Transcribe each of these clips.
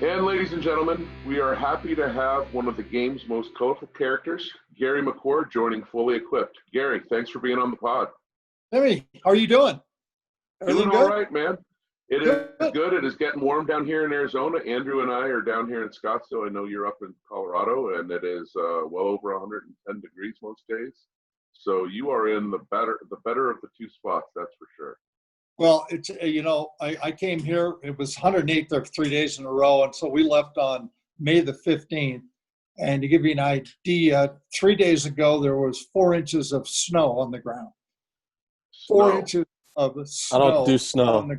And ladies and gentlemen, we are happy to have one of the game's most colorful characters, Garry McCord, joining Fully Equipped. Garry, thanks for being on the pod. Hey, how are you doing? Everything doing all right, man. It good. is good. It is getting warm down here in Arizona. Andrew and I are down here in Scottsdale. I know you're up in Colorado, and it is well over 110 degrees most days. So you are in the better of the two spots, that's for sure. Well, it's I came here. It was 108 there for 3 days in a row, and so we left on May the 15th. And to give you an idea, 3 days ago there was 4 inches of snow on the ground. 4 inches of snow. I don't do snow.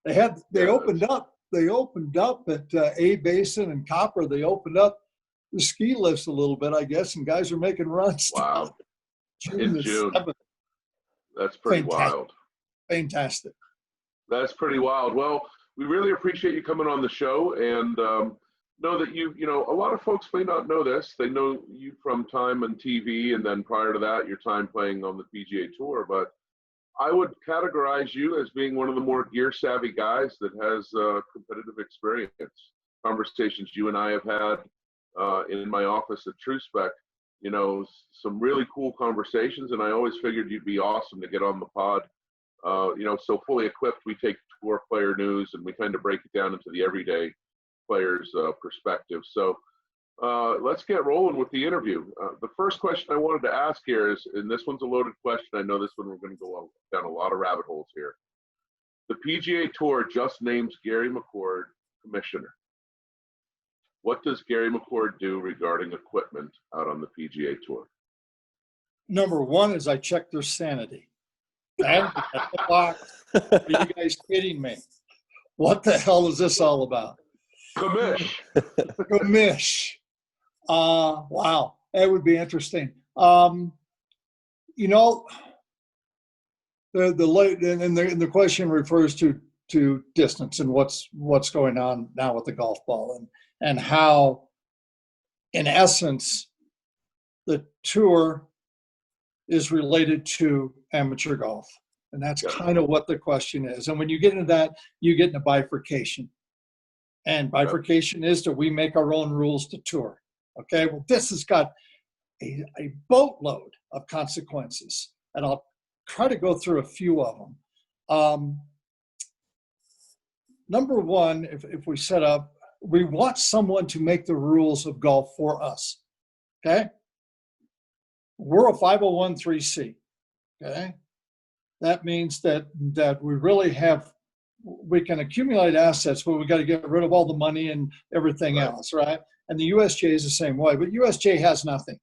They opened up. They opened up at A Basin and Copper. They opened up the ski lifts a little bit, I guess, and guys are making runs. Wow! In June. 7th. That's pretty wild. Fantastic. That's pretty wild. Well, we really appreciate you coming on the show, and know that a lot of folks may not know this. They know you from time on TV, and then prior to that, your time playing on the PGA Tour. But I would categorize you as being one of the more gear-savvy guys that has competitive experience. Conversations you and I have had in my office at Spec, some really cool conversations, and I always figured you'd be awesome to get on the pod. So Fully Equipped, we take tour player news and we kind of break it down into the everyday player's perspective. So let's get rolling with the interview. The first question I wanted to ask here is, and this one's a loaded question. I know this one we're going to go down a lot of rabbit holes here. The PGA Tour just names Garry McCord commissioner. What does Garry McCord do regarding equipment out on the PGA Tour? Number one is I check their sanity. Are you guys kidding me? What the hell is this all about? Commish. Wow, that would be interesting. The question refers to distance and what's going on now with the golf ball and how, in essence, the tour is related to amateur golf. And that's kind of what the question is. And when you get into that, you get into bifurcation. And bifurcation is that we make our own rules to tour. Okay, well, this has got a boatload of consequences. And I'll try to go through a few of them. Number one, if we set up, we want someone to make the rules of golf for us. Okay? We're a 501(c)(3), okay? That means that we really we can accumulate assets, but we got to get rid of all the money and everything else, right? And the USJ is the same way, but USJ has nothing.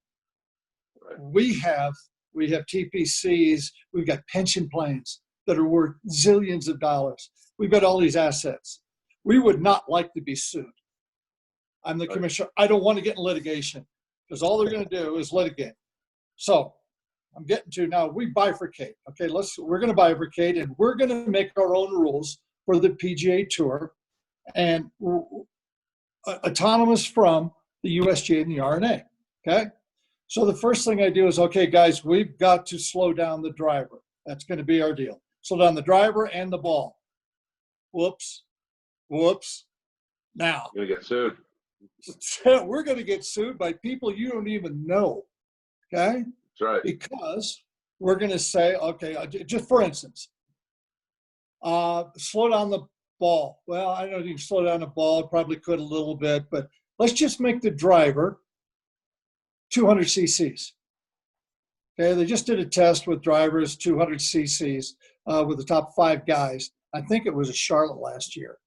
Right. We have TPCs, we've got pension plans that are worth zillions of dollars. We've got all these assets. We would not like to be sued. I'm the commissioner. I don't want to get in litigation because all they're going to do is litigate. So I'm getting to now, we bifurcate. Okay, we're going to bifurcate and we're going to make our own rules for the PGA Tour and autonomous from the USGA and the R&A. Okay, so the first thing I do is, okay, guys, we've got to slow down the driver. That's going to be our deal. Slow down the driver and the ball. Whoops. Now, you're going to get sued. We're going to get sued by people you don't even know. Okay? That's right. Because we're going to say, okay, just for instance, slow down the ball. Well, I don't know if you can slow down the ball. Probably could a little bit, but let's just make the driver 200 cc's. Okay, they just did a test with drivers 200 cc's with the top 5 guys. I think it was at Charlotte last year.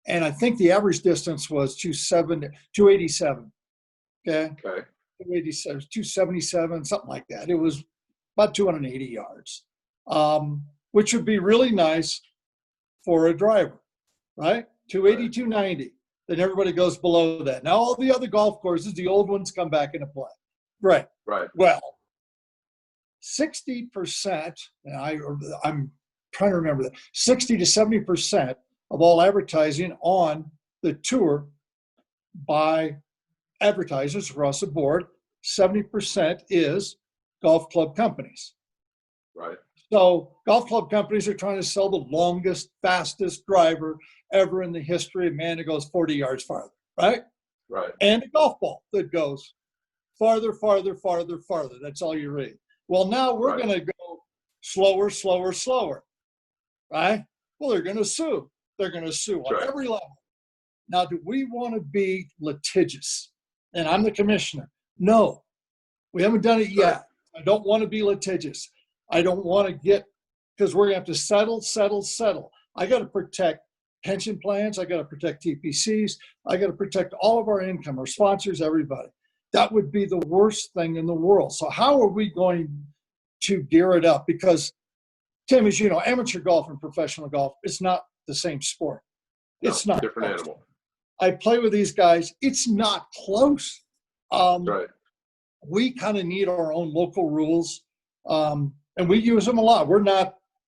And I think the average distance was 287. Okay. 287, 277, something like that. It was about 280 yards, which would be really nice for a driver, right? 280, 290. Then everybody goes below that. Now all the other golf courses, the old ones, come back into play. Right. Well, 60%, and I'm trying to remember that, 60 to 70% of all advertising on the tour by advertisers across the board, 70% is golf club companies. Right. So golf club companies are trying to sell the longest, fastest driver ever in the history of man that goes 40 yards farther, right? Right. And a golf ball that goes farther, farther, farther, farther. That's all you read. Well, now we're going to go slower, slower, slower, right? Well, they're going to sue. They're going to sue on every level. Now, do we want to be litigious? And I'm the commissioner. No, we haven't done it yet. I don't want to be litigious. I don't want to get, because we're going to have to settle, settle, settle. I got to protect pension plans. I got to protect TPCs. I got to protect all of our income, our sponsors, everybody. That would be the worst thing in the world. So how are we going to gear it up? Because, Tim, as you know, amateur golf and professional golf is not the same sport. It's not. Different animal. I play with these guys. It's not close. Right. We kind of need our own local rules, and we use them a lot.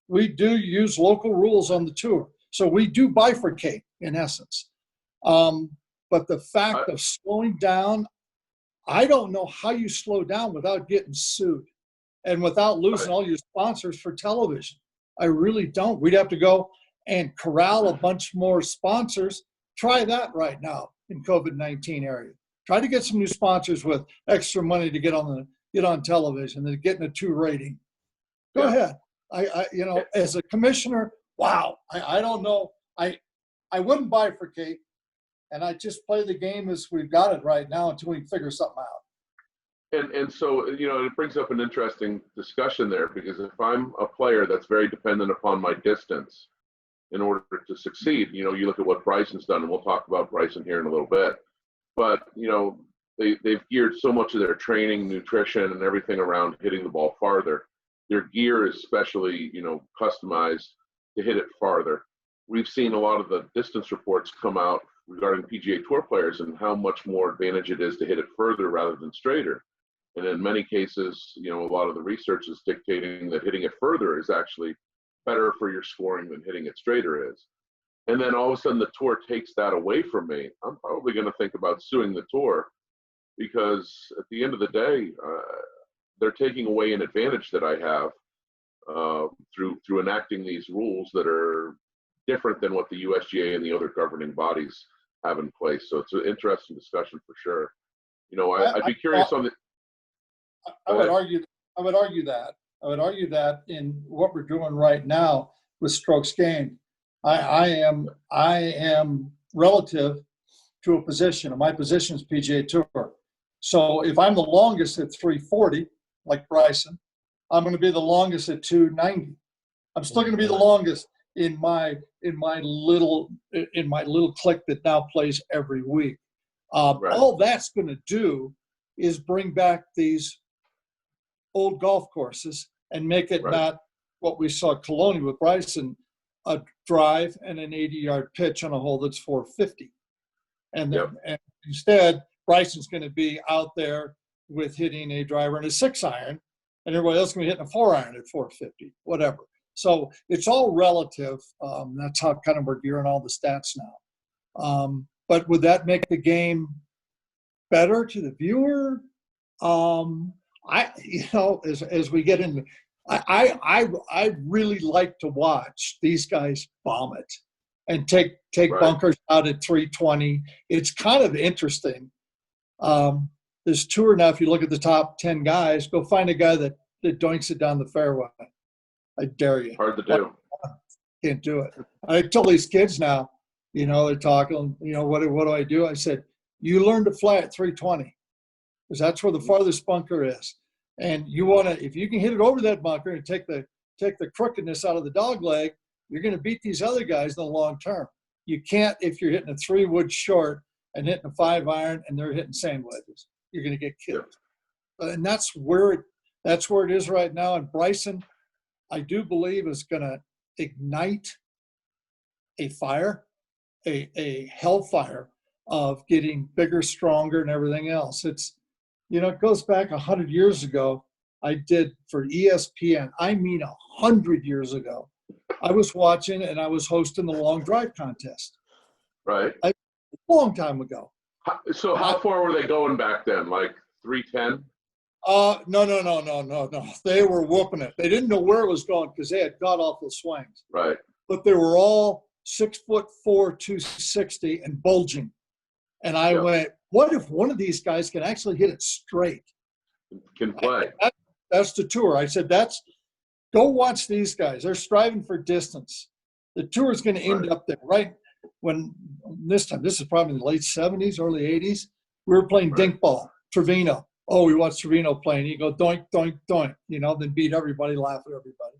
We do use local rules on the tour. So we do bifurcate, in essence. But the fact of slowing down, I don't know how you slow down without getting sued and without losing all your sponsors for television. I really don't. We'd have to go and corral a bunch more sponsors. Try that right now in COVID-19 area. Try to get some new sponsors with extra money to get on television and getting a 2 rating. Go ahead. As a commissioner, wow. I don't know. I wouldn't bifurcate, and I just play the game as we've got it right now until we figure something out. And so, it brings up an interesting discussion there, because if I'm a player that's very dependent upon my distance in order to succeed, you look at what Bryson's done, and we'll talk about Bryson here in a little bit. But, they've geared so much of their training, nutrition, and everything around hitting the ball farther. Their gear is specially, customized to hit it farther. We've seen a lot of the distance reports come out regarding PGA Tour players and how much more advantage it is to hit it further rather than straighter. And in many cases, a lot of the research is dictating that hitting it further is actually better for your scoring than hitting it straighter is. And then all of a sudden the tour takes that away from me. I'm probably going to think about suing the tour, because at the end of the day, they're taking away an advantage that I have through enacting these rules that are different than what the USGA and the other governing bodies have in place. So it's an interesting discussion for sure. I'd be curious on the. I would argue that in what we're doing right now with strokes gained, I am relative to a position, and my position is PGA Tour. So if I'm the longest at 340, like Bryson, I'm going to be the longest at 290. I'm still going to be the longest in my little clique that now plays every week. All that's going to do is bring back these old golf courses and make it not what we saw at Colonial with Bryson, a drive and an 80-yard pitch on a hole that's 450. And instead, Bryson's going to be out there with hitting a driver and a 6-iron, and everybody else is going to be hitting a 4-iron at 450, whatever. So it's all relative. That's how kind of we're gearing all the stats now. But would that make the game better to the viewer? As we get into, I really like to watch these guys bomb it and take bunkers out at 320. It's kind of interesting. This tour now, if you look at the top 10 guys, go find a guy that doinks it down the fairway. I dare you. Hard to do. Can't do it. I tell these kids now, they're talking, what do I do? I said, you learn to fly at 320, because that's where the farthest bunker is. And you want to, if you can hit it over that bunker and take the crookedness out of the dog leg, you're going to beat these other guys in the long term. You can't if you're hitting a 3-wood short and hitting a 5-iron and they're hitting sand wedges. You're going to get killed. And that's where it is right now. And Bryson, I do believe, is going to ignite a fire, a hellfire of getting bigger, stronger, and everything else. It's, it goes back 100 years ago. I did for ESPN. I mean, 100 years ago. I was watching and I was hosting the long drive contest. Right. A long time ago. So how far were they going back then? Like 310? No. They were whooping it. They didn't know where it was going because they had god awful swings. Right. But they were all 6'4", 260 and bulging. And I went, what if one of these guys can actually hit it straight? Can play. That's the tour. I said, go watch these guys. They're striving for distance. The tour is going to end up there, right? When this is probably in the late 70s, early 80s, we were playing dink ball, Trevino. Oh, we watched Trevino playing. He'd go doink, doink, doink, then beat everybody, laugh at everybody.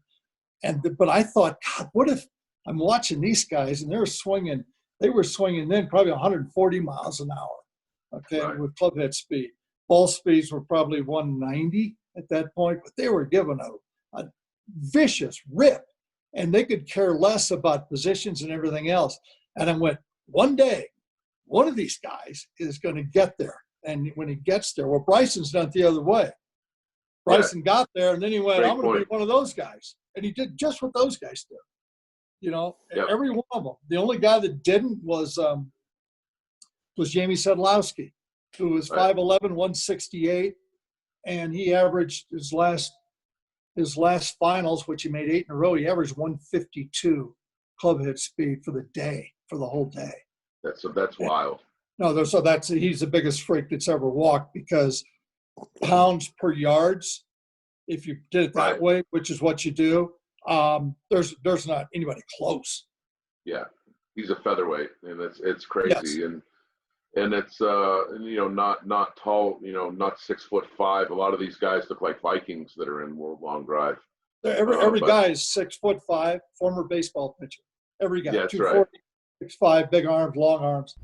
But I thought, God, what if I'm watching these guys and they were swinging then probably 140 miles an hour, okay, with club head speed. Ball speeds were probably 190 at that point, but they were given a vicious rip, and they could care less about positions and everything else. And I went, one day, one of these guys is going to get there. And when he gets there, well, Bryson's done it the other way. Bryson got there, and then he went, I'm going to be one of those guys. And he did just what those guys did. Every one of them. The only guy that didn't was Jamie Sedlowski, who was 5'11", 168, and he averaged his last finals, which he made 8 in a row. He averaged 152 club head speed for the whole day. That's wild. No, he's the biggest freak that's ever walked, because pounds per yards, if you did it that way, which is what you do, there's not anybody close. Yeah, he's a featherweight, and it's crazy, and it's not tall, not 6'5". A lot of these guys look like Vikings that are in World Long Drive. Every guy is 6'5", former baseball pitcher. Every guy, yeah, 240, 6'5", big arms, long arms.